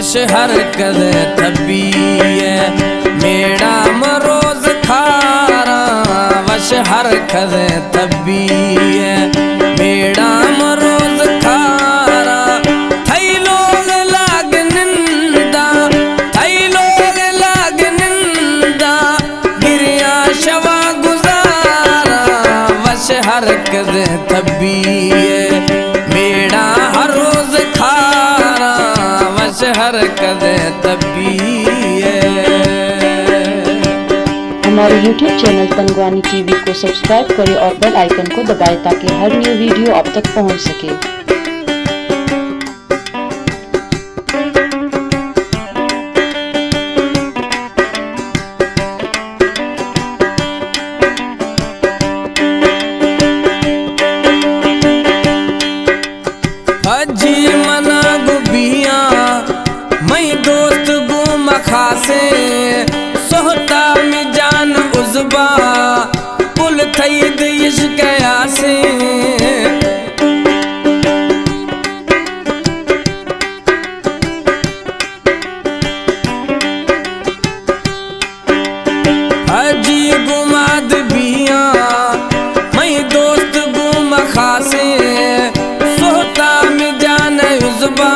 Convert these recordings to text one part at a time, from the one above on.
वश हर कदे थबिए मेड़ा मरोज खारा वश हर कदे थबिए मेड़ा मरोज खारा थई लोग लाग निंदा थई लोग लाग निंदा गिरिया शवा गुजारा वश हर कदे थबिए मेड़ा हर रोज खारा वश हर कदे थबिए। हमारे YouTube चैनल तंगवानी टीवी को सब्सक्राइब करें और बेल आइकन को दबाएं ताकि हर न्यू वीडियो आप तक पहुंच सके। अजी मना गुबिया मई दोस्त गुम खासे सोहता में जान उजबा पुल थई दिश कयासे अजी गुमाद बिया मई दोस्त गुम खासे सोहता में जान उजबा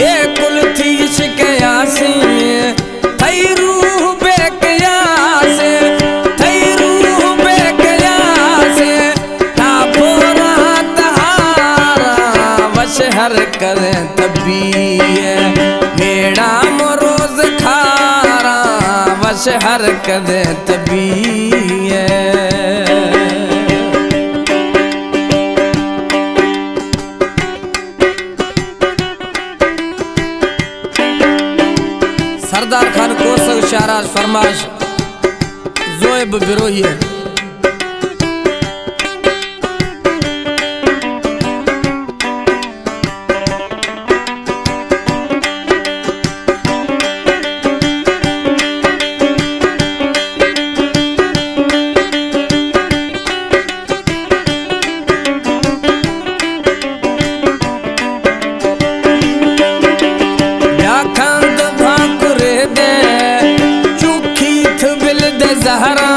ये कुल थी शिकयासे थई रूह बेकयासे थई रूह बेकयासे तापोरा तहारा वश हर करे तबिए मेड़ा मरोज खारा वश हर करे तबिए। सरदार खान कोसग शाराज फरमाश जोएब बिरोही है। ज़हरा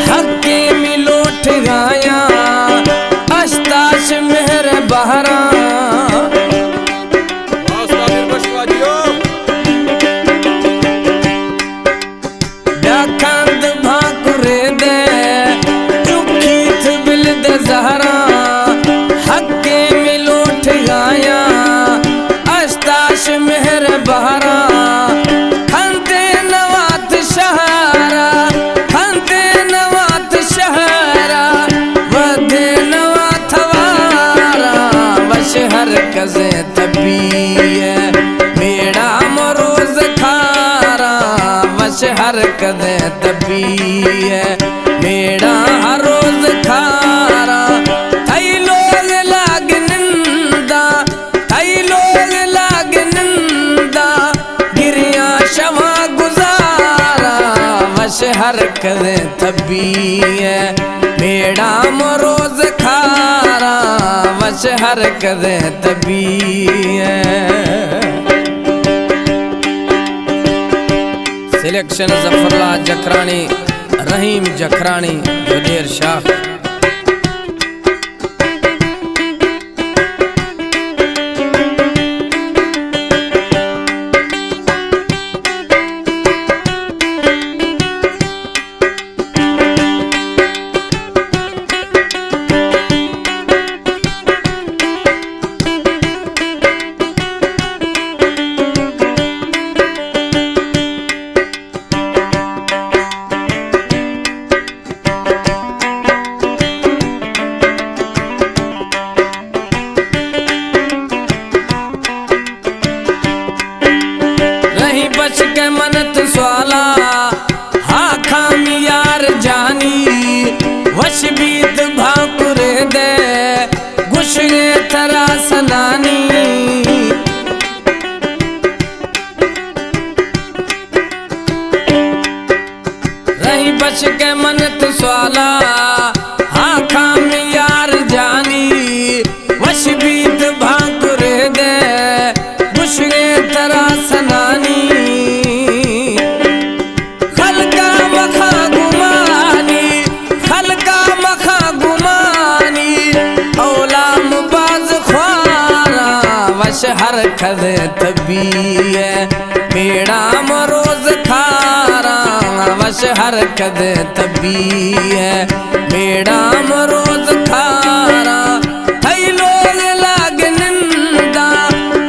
हक़े मिलोट गाया अश्ताश मेहर बहरा डाकंद भाकुरे दे चुखी थ बिल दे ज़हरा हक़े मिलोट गाया अश्ताश मेहर बहरा खंते नवात शहरा खंते नवात शहरा वधे नवा थवारा वश हर कज़े तबिए मेड़ा मरोज खारा वश हर कज़े तबिए मेड़ा हर रोज खारा थई लोग लाग निंदा थई लोग लाग निंदा गिरिया शवा गुजारा वश हर कदे तबिए मेड़ा मरोज खारा वश हर कदे तबिए। सिलेक्शन जफरला जखरानी रहीम जखरानी जोधेर शाह। बच के मनत स्वाला हा खामी यार जानी वश बीत भाकुरे दे गुशगे तरा सनानी रही बच के मनत स्वाला हा खामी यार जानी वश बीत भाकुरे दे गुशगे हर खद तबीए मेड़ा मरोज खारा वश हर खद तबीए मेड़ा मरोज खारा थई लोग लाग निंदा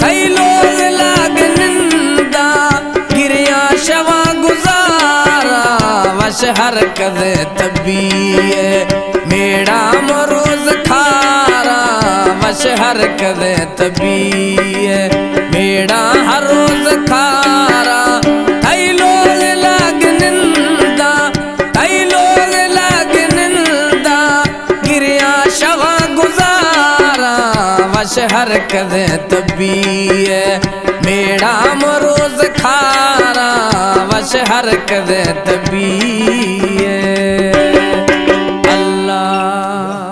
थई लोग लाग निंदा गिरिया शवा गुजारा वश हर कद तबीए मेड़ा मरोज खारा वश हर कद तबीए मेड़ा हर रोज खारा थई लोग लाग निंदा थई लोग लाग निंदा गिरिया शवा गुजारा वश हर कद तबीए मेड़ा मरोज खारा वश हर कद तबीए।